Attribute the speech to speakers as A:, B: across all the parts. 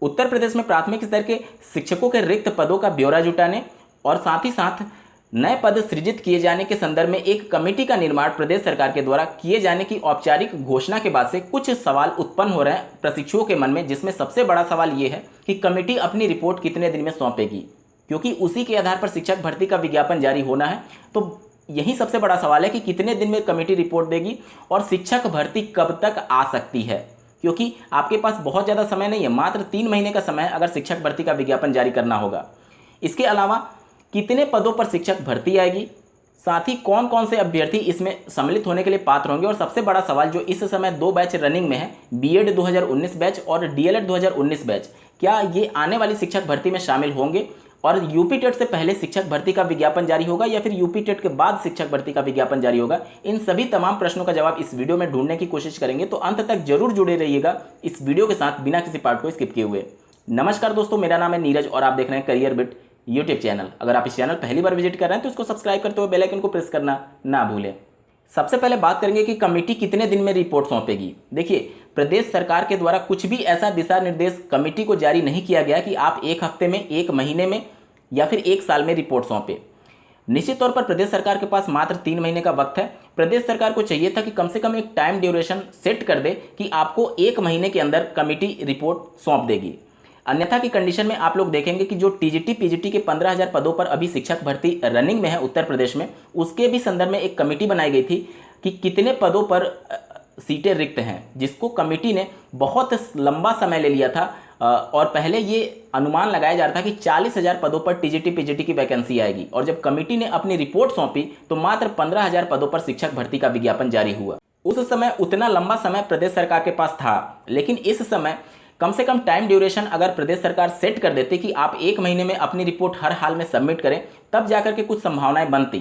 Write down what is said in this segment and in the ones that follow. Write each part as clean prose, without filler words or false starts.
A: उत्तर प्रदेश में प्राथमिक स्तर के शिक्षकों के रिक्त पदों का ब्यौरा जुटाने और साथ ही साथ नए पद सृजित किए जाने के संदर्भ में एक कमेटी का निर्माण प्रदेश सरकार के द्वारा किए जाने की औपचारिक घोषणा के बाद से कुछ सवाल उत्पन्न हो रहे हैं प्रशिक्षुओं के मन में, जिसमें सबसे बड़ा सवाल ये है कि कमेटी अपनी रिपोर्ट कितने दिन में सौंपेगी, क्योंकि उसी के आधार पर शिक्षक भर्ती का विज्ञापन जारी होना है। तो यही सबसे बड़ा सवाल है कि कितने दिन में कमेटी रिपोर्ट देगी और शिक्षक भर्ती कब तक आ सकती है, क्योंकि आपके पास बहुत ज़्यादा समय नहीं है, मात्र 3 महीने का समय अगर शिक्षक भर्ती का विज्ञापन जारी करना होगा। इसके अलावा कितने पदों पर शिक्षक भर्ती आएगी, साथ ही कौन कौन से अभ्यर्थी इसमें सम्मिलित होने के लिए पात्र होंगे, और सबसे बड़ा सवाल जो इस समय 2 बैच रनिंग में है, बीएड 2019 बैच और डीएलएड 2019 बैच, क्या ये आने वाली शिक्षक भर्ती में शामिल होंगे और यूपी टेट से पहले शिक्षक भर्ती का विज्ञापन जारी होगा या फिर यूपी टेट के बाद शिक्षक भर्ती का विज्ञापन जारी होगा। इन सभी तमाम प्रश्नों का जवाब इस वीडियो में ढूंढने की कोशिश करेंगे, तो अंत तक जरूर जुड़े रहिएगा इस वीडियो के साथ बिना किसी पार्ट को स्किप किए हुए। नमस्कार दोस्तों, मेरा नाम है नीरज और आप देख रहे हैं करियर बिट यूट्यूब चैनल। अगर आप इस चैनल पहली बार विजिट कर रहे हैं तो इसको सब्सक्राइब करते हुए बेल आइकन को प्रेस करना ना भूलें। सबसे पहले बात करेंगे कि कमेटी कितने दिन में रिपोर्ट सौंपेगी। देखिए, प्रदेश सरकार के द्वारा कुछ भी ऐसा दिशा निर्देश कमेटी को जारी नहीं किया गया कि आप 1 हफ्ते में, 1 महीने में या फिर 1 साल में रिपोर्ट सौंपे। निश्चित तौर पर प्रदेश सरकार के पास मात्र 3 महीने का वक्त है। प्रदेश सरकार को चाहिए था कि कम से कम एक टाइम ड्यूरेशन सेट कर दे कि आपको 1 महीने के अंदर कमेटी रिपोर्ट सौंप देगी। अन्यथा की कंडीशन में आप लोग देखेंगे कि जो टीजीटी पीजीटी के 15,000 पदों पर अभी शिक्षक भर्ती रनिंग में है उत्तर प्रदेश में, उसके भी संदर्भ में एक कमेटी बनाई गई थी कि कितने पदों पर सीटें रिक्त हैं, जिसको कमेटी ने बहुत लंबा समय ले लिया था और पहले ये अनुमान लगाया जा रहा था कि 40,000 पदों पर टीजीटी पीजीटी की वैकेंसी आएगी, और जब कमेटी ने अपनी रिपोर्ट सौंपी तो मात्र 15,000 पदों पर शिक्षक भर्ती का विज्ञापन जारी हुआ। उस समय उतना लंबा समय प्रदेश सरकार के पास था, लेकिन इस समय कम से कम टाइम ड्यूरेशन अगर प्रदेश सरकार सेट कर देती कि आप 1 महीने में अपनी रिपोर्ट हर हाल में सबमिट करें, तब जाकर के कुछ संभावनाएं बनती।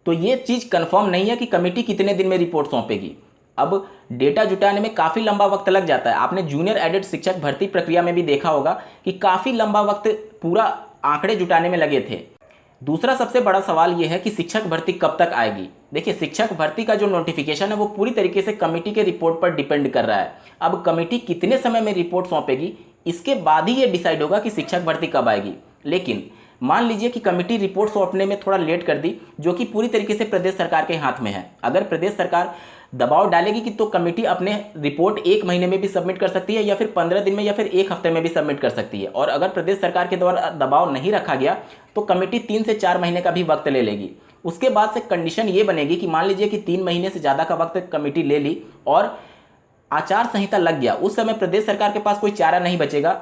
A: तो ये चीज़ कंफर्म नहीं है कि कमेटी कितने दिन में रिपोर्ट सौंपेगी। अब डेटा जुटाने में काफ़ी लंबा वक्त लग जाता है। आपने जूनियर एडेड शिक्षक भर्ती प्रक्रिया में भी देखा होगा कि काफ़ी लंबा वक्त पूरा आंकड़े जुटाने में लगे थे। दूसरा सबसे बड़ा सवाल यह है कि शिक्षक भर्ती कब तक आएगी। देखिए, शिक्षक भर्ती का जो नोटिफिकेशन है वो पूरी तरीके से कमेटी के रिपोर्ट पर डिपेंड कर रहा है। अब कमेटी कितने समय में रिपोर्ट सौंपेगी, इसके बाद ही ये डिसाइड होगा कि शिक्षक भर्ती कब आएगी। लेकिन मान लीजिए कि कमेटी रिपोर्ट सौंपने में थोड़ा लेट कर दी, जो कि पूरी तरीके से प्रदेश सरकार के हाथ में है। अगर प्रदेश सरकार दबाव डालेगी कि तो कमेटी अपने रिपोर्ट 1 महीने में भी सबमिट कर सकती है या फिर 15 दिन में या फिर 1 हफ्ते में भी सबमिट कर सकती है, और अगर प्रदेश सरकार के द्वारा दबाव नहीं रखा गया तो कमेटी 3 से 4 महीने का भी वक्त ले लेगी। उसके बाद से कंडीशन ये बनेगी कि मान लीजिए कि 3 महीने से ज़्यादा का वक्त कमेटी ले ली और आचार संहिता लग गया, उस समय प्रदेश सरकार के पास कोई चारा नहीं बचेगा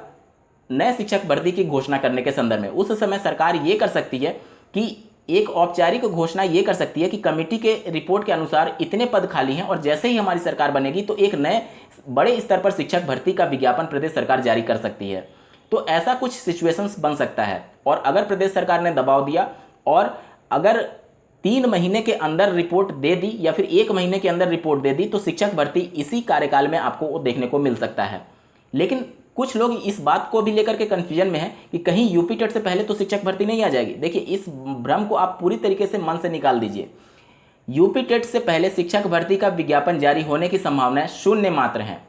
A: नए शिक्षक भर्ती की घोषणा करने के संदर्भ में। उस समय सरकार ये कर सकती है कि एक औपचारिक घोषणा ये कर सकती है कि कमेटी के रिपोर्ट के अनुसार इतने पद खाली हैं और जैसे ही हमारी सरकार बनेगी तो एक नए बड़े स्तर पर शिक्षक भर्ती का विज्ञापन प्रदेश सरकार जारी कर सकती है। तो ऐसा कुछ सिचुएशंस बन सकता है, और अगर प्रदेश सरकार ने दबाव दिया और अगर 3 महीने के अंदर रिपोर्ट दे दी या फिर 1 महीने के अंदर रिपोर्ट दे दी तो शिक्षक भर्ती इसी कार्यकाल में आपको देखने को मिल सकता है। लेकिन कुछ लोग इस बात को भी लेकर के कन्फ्यूजन में है कि कहीं यूपी टेट से पहले तो शिक्षक भर्ती नहीं आ जाएगी। देखिए, इस भ्रम को आप पूरी तरीके से मन से निकाल दीजिए। यूपी टेट से पहले शिक्षक भर्ती का विज्ञापन जारी होने की संभावनाएं शून्य मात्र हैं,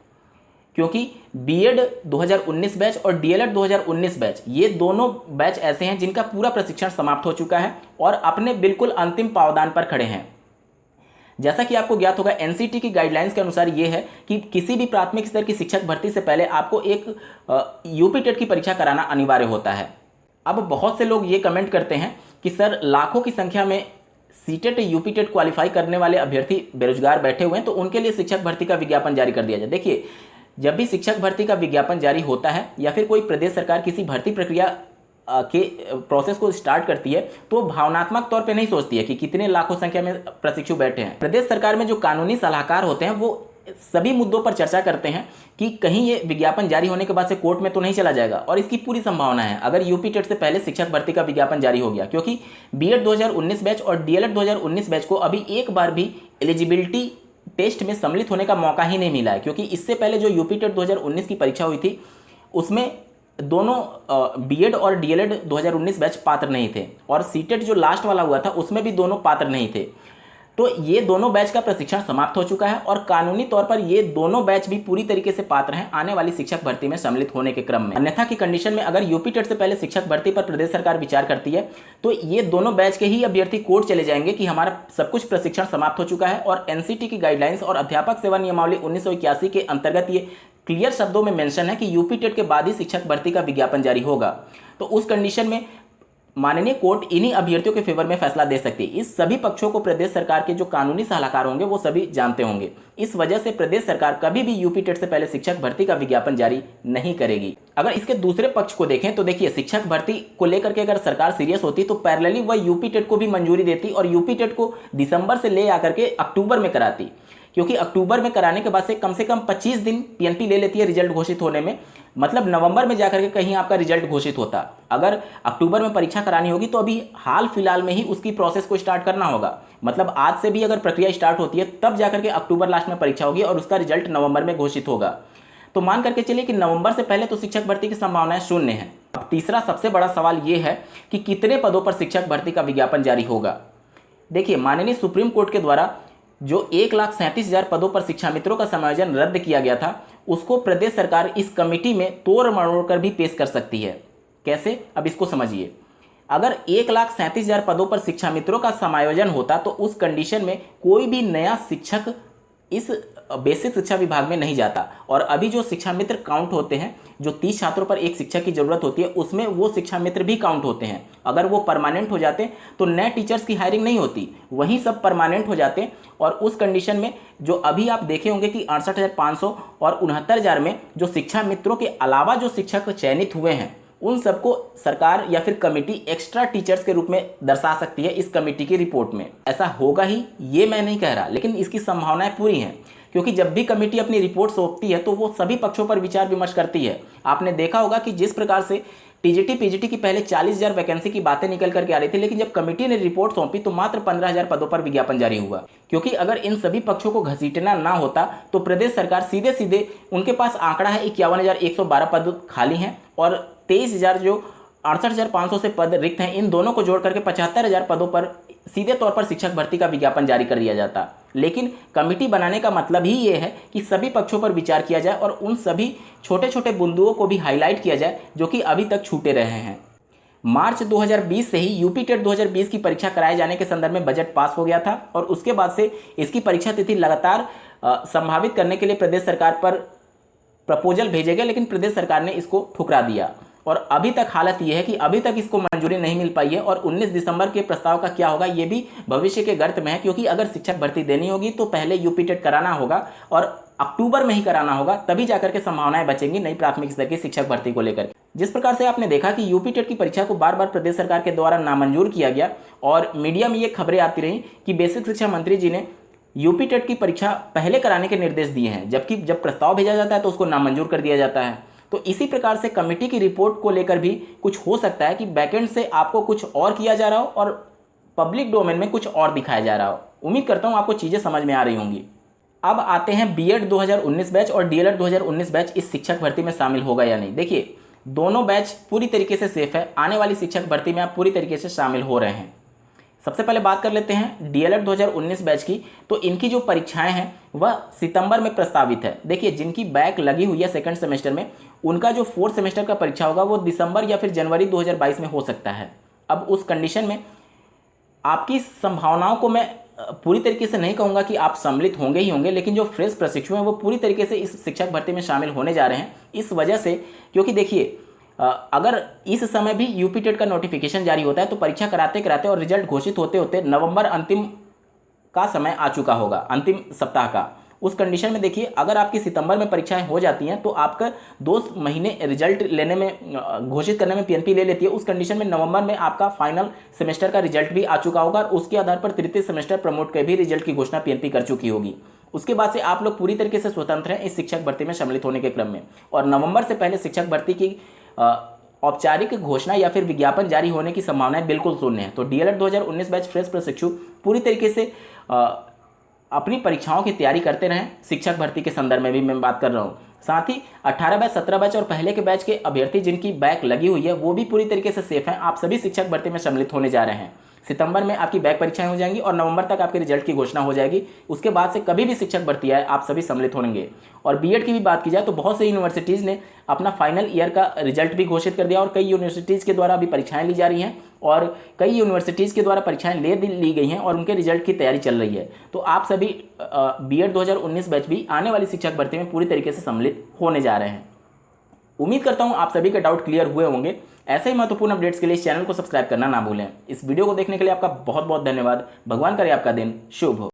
A: क्योंकि बीएड 2019 बैच और डीएलएड 2019 बैच, ये दोनों बैच ऐसे हैं जिनका पूरा प्रशिक्षण समाप्त हो चुका है और अपने बिल्कुल अंतिम पावदान पर खड़े हैं। जैसा कि आपको ज्ञात होगा, एनसीटी की गाइडलाइंस के अनुसार ये है कि किसी भी प्राथमिक स्तर की शिक्षक भर्ती से पहले आपको एक यूपी टेट की परीक्षा कराना अनिवार्य होता है। अब बहुत से लोग ये कमेंट करते हैं कि सर, लाखों की संख्या में सीटेट यूपी टेट क्वालिफाई करने वाले अभ्यर्थी बेरोजगार बैठे हुए हैं, तो उनके लिए शिक्षक भर्ती का विज्ञापन जारी कर दिया जाए। देखिए, जब भी शिक्षक भर्ती का विज्ञापन जारी होता है या फिर कोई प्रदेश सरकार किसी भर्ती प्रक्रिया के प्रोसेस को स्टार्ट करती है तो भावनात्मक तौर पे नहीं सोचती है कि कितने लाखों संख्या में प्रशिक्षु बैठे हैं। प्रदेश सरकार में जो कानूनी सलाहकार होते हैं वो सभी मुद्दों पर चर्चा करते हैं कि कहीं ये विज्ञापन जारी होने के बाद से कोर्ट में तो नहीं चला जाएगा, और इसकी पूरी संभावना है अगर यूपी टेट से पहले शिक्षक भर्ती का विज्ञापन जारी हो गया, क्योंकि बीएड 2019 बैच और डीएलएड 2019 बैच को अभी एक बार भी एलिजिबिलिटी टेस्ट में सम्मिलित होने का मौका ही नहीं मिला है। क्योंकि इससे पहले जो यूपी टेट 2019 की परीक्षा हुई थी उसमें दोनों बीएड और डीएलएड 2019 बैच पात्र नहीं थे, और सीटेट जो लास्ट वाला हुआ था उसमें भी दोनों पात्र नहीं थे। तो ये दोनों बैच का प्रशिक्षण समाप्त हो चुका है और कानूनी तौर पर ये दोनों बैच भी पूरी तरीके से पात्र हैं आने वाली शिक्षक भर्ती में सम्मिलित होने के क्रम में। अन्यथा की कंडीशन में अगर यूपी टेट से पहले शिक्षक भर्ती पर प्रदेश सरकार विचार करती है तो ये दोनों बैच के ही अभ्यर्थी कोर्ट चले जाएंगे कि हमारा सब कुछ प्रशिक्षण समाप्त हो चुका है और एनसीटी की गाइडलाइंस और अध्यापक सेवा नियमावली 1981 के अंतर्गत ये क्लियर शब्दों में मेंशन है कि यूपी टेट के बाद ही शिक्षक भर्ती का विज्ञापन जारी होगा। तो उस कंडीशन में माननीय कोर्ट इन्हीं अभ्यर्थियों के फेवर में फैसला दे सकती है। इस सभी पक्षों को प्रदेश सरकार के जो कानूनी सलाहकार होंगे वो सभी जानते होंगे। इस वजह से प्रदेश सरकार कभी भी यूपी टेट से पहले शिक्षक भर्ती का विज्ञापन जारी नहीं करेगी। अगर इसके दूसरे पक्ष को देखें तो देखिए, शिक्षक भर्ती को लेकर के अगर सरकार सीरियस होती तो पैरेलली वह यूपी टेट को भी मंजूरी देती और यूपी टेट को दिसंबर से ले आकर के अक्टूबर में कराती, क्योंकि अक्टूबर में कराने के बाद से कम 25 दिन पीएनपी ले लेती है रिजल्ट घोषित होने में। मतलब नवंबर में जाकर के कहीं आपका रिजल्ट घोषित होता। अगर अक्टूबर में परीक्षा करानी होगी तो अभी हाल फिलहाल में ही उसकी प्रोसेस को स्टार्ट करना होगा। मतलब आज से भी अगर प्रक्रिया स्टार्ट होती है तब जाकर के अक्टूबर लास्ट में परीक्षा होगी और उसका रिजल्ट नवंबर में घोषित होगा। तो मान करके चलिए कि नवंबर से पहले तो शिक्षक भर्ती की संभावनाएं शून्य है। अब तीसरा सबसे बड़ा सवाल यह है कि कितने पदों पर शिक्षक भर्ती का विज्ञापन जारी होगा। देखिए, माननीय सुप्रीम कोर्ट के द्वारा जो 1,37,000 पदों पर शिक्षा मित्रों का समायोजन रद्द किया गया था उसको प्रदेश सरकार इस कमेटी में तोड़ मरोड़ कर भी पेश कर सकती है। कैसे, अब इसको समझिए। अगर 1,37,000 पदों पर शिक्षा मित्रों का समायोजन होता तो उस कंडीशन में कोई भी नया शिक्षक इस बेसिक शिक्षा विभाग में नहीं जाता और अभी जो शिक्षा मित्र काउंट होते हैं, जो 30 छात्रों पर एक शिक्षक की जरूरत होती है, उसमें वो शिक्षा मित्र भी काउंट होते हैं। अगर वो परमानेंट हो जाते तो नए टीचर्स की हायरिंग नहीं होती, वहीं सब परमानेंट हो जाते और उस कंडीशन में जो अभी आप देखे होंगे कि 68,500 और 69,000 में जो शिक्षा मित्रों के अलावा जो शिक्षक चयनित हुए हैं उन सबको सरकार या फिर कमेटी एक्स्ट्रा टीचर्स के रूप में दर्शा सकती है इस कमेटी की रिपोर्ट में। ऐसा होगा ही ये मैं नहीं कह रहा, लेकिन इसकी संभावनाएं पूरी हैं, क्योंकि जब भी कमेटी अपनी रिपोर्ट सौंपती है तो वो सभी पक्षों पर विचार विमर्श करती है। आपने देखा होगा कि जिस प्रकार से टीजीटी पीजीटी की पहले 40,000 वैकेंसी की बातें निकल करके आ रही थी, लेकिन जब कमेटी ने रिपोर्ट सौंपी तो मात्र 15,000 पदों पर विज्ञापन जारी हुआ। क्योंकि अगर इन सभी पक्षों को घसीटना ना होता तो प्रदेश सरकार सीधे सीधे, उनके पास आंकड़ा है 51,112 पद खाली हैं और 23,000 जो 68,500 से पद रिक्त हैं, इन दोनों को जोड़ करके 75,000 पदों पर सीधे तौर पर शिक्षक भर्ती का विज्ञापन जारी कर दिया जाता। लेकिन कमेटी बनाने का मतलब ही ये है कि सभी पक्षों पर विचार किया जाए और उन सभी छोटे छोटे बिंदुओं को भी हाईलाइट किया जाए जो कि अभी तक छूटे रहे हैं। मार्च 2020 से ही यूपी टेट 2020 की परीक्षा कराए जाने के संदर्भ में बजट पास हो गया था और उसके बाद से इसकी परीक्षा तिथि लगातार संभावित करने के लिए प्रदेश सरकार पर प्रपोजल भेजे गए, लेकिन प्रदेश सरकार ने इसको ठुकरा दिया और अभी तक हालत यह है कि अभी तक इसको मंजूरी नहीं मिल पाई है और 19 दिसंबर के प्रस्ताव का क्या होगा ये भी भविष्य के गर्त में है, क्योंकि अगर शिक्षक भर्ती देनी होगी तो पहले यूपी टेट कराना होगा और अक्टूबर में ही कराना होगा, तभी जाकर के संभावनाएं बचेंगी नई प्राथमिक स्तर की शिक्षक भर्ती को लेकर। जिस प्रकार से आपने देखा कि यूपी टेट की परीक्षा को बार बार प्रदेश सरकार के द्वारा नामंजूर किया गया और मीडिया में ये खबरें आती रही कि बेसिक शिक्षा मंत्री जी ने यूपी टेट की परीक्षा पहले कराने के निर्देश दिए हैं, जबकि जब प्रस्ताव भेजा जाता है तो उसको नामंजूर कर दिया जाता है। तो इसी प्रकार से कमेटी की रिपोर्ट को लेकर भी कुछ हो सकता है कि बैकएंड से आपको कुछ और किया जा रहा हो और पब्लिक डोमेन में कुछ और दिखाया जा रहा हो। उम्मीद करता हूं आपको चीज़ें समझ में आ रही होंगी। अब आते हैं बीएड 2019 बैच और डीएलएड 2019 बैच इस शिक्षक भर्ती में शामिल होगा या नहीं। देखिए, दोनों बैच पूरी तरीके से सेफ है, आने वाली शिक्षक भर्ती में आप पूरी तरीके से शामिल हो रहे हैं। सबसे पहले बात कर लेते हैं डीएलएड 2019 बैच की। तो इनकी जो परीक्षाएं हैं वह सितंबर में प्रस्तावित है। देखिए, जिनकी बैक लगी हुई है सेकंड सेमेस्टर में, उनका जो फोर्थ सेमेस्टर का परीक्षा होगा वो दिसंबर या फिर जनवरी 2022 में हो सकता है। अब उस कंडीशन में आपकी संभावनाओं को मैं पूरी तरीके से नहीं कहूँगा कि आप सम्मिलित होंगे ही होंगे, लेकिन जो फ्रेश प्रशिक्षु हैं वो पूरी तरीके से इस शिक्षक भर्ती में शामिल होने जा रहे हैं। इस वजह से, क्योंकि देखिए, अगर इस समय भी यूपी टेट का नोटिफिकेशन जारी होता है तो परीक्षा कराते कराते और रिजल्ट घोषित होते होते नवंबर अंतिम का समय आ चुका होगा, अंतिम सप्ताह का। उस कंडीशन में देखिए, अगर आपकी सितंबर में परीक्षाएं हो जाती हैं तो आपका 2 महीने रिजल्ट लेने में, घोषित करने में पीएनपी ले लेती है। उस कंडीशन में नवंबर में आपका फाइनल सेमेस्टर का रिजल्ट भी आ चुका होगा और उसके आधार पर तृतीय सेमेस्टर प्रमोट के भी रिजल्ट की घोषणा पीएनपी कर चुकी होगी। उसके बाद से आप लोग पूरी तरीके से स्वतंत्र हैं इस शिक्षक भर्ती में सम्मिलित होने के क्रम में, और नवंबर से पहले शिक्षक भर्ती की औपचारिक घोषणा या फिर विज्ञापन जारी होने की संभावनाएं बिल्कुल शून्य है। तो डीएलएड 2019 बैच फ्रेश प्रशिक्षु पूरी तरीके से अपनी परीक्षाओं की तैयारी करते रहें। शिक्षक भर्ती के संदर्भ में भी मैं बात कर रहा हूँ। साथ ही 18 बैच, 17 बैच और पहले के बैच के अभ्यर्थी जिनकी बैक लगी हुई है वो भी पूरी तरीके से सेफ हैं। आप सभी शिक्षक भर्ती में सम्मिलित होने जा रहे हैं। सितंबर में आपकी बैक परीक्षाएं हो जाएंगी और नवंबर तक आपके रिजल्ट की घोषणा हो जाएगी। उसके बाद से कभी भी शिक्षक भर्ती आए आप सभी सम्मिलित होंगे। और बीएड की भी बात की जाए तो बहुत से यूनिवर्सिटीज़ ने अपना फाइनल ईयर का रिजल्ट भी घोषित कर दिया और कई यूनिवर्सिटीज़ के द्वारा अभी परीक्षाएं ली जा रही हैं और कई यूनिवर्सिटीज़ के द्वारा परीक्षाएं ली गई हैं और उनके रिजल्ट की तैयारी चल रही है। तो आप सभी बीएड 2019 बैच भी आने वाली शिक्षक भर्ती में पूरी तरीके से सम्मिलित होने जा रहे हैं। उम्मीद करता हूं आप सभी के डाउट क्लियर हुए होंगे। ऐसे ही महत्वपूर्ण अपडेट्स के लिए इस चैनल को सब्सक्राइब करना ना भूलें। इस वीडियो को देखने के लिए आपका बहुत बहुत धन्यवाद। भगवान करे आपका दिन शुभ हो।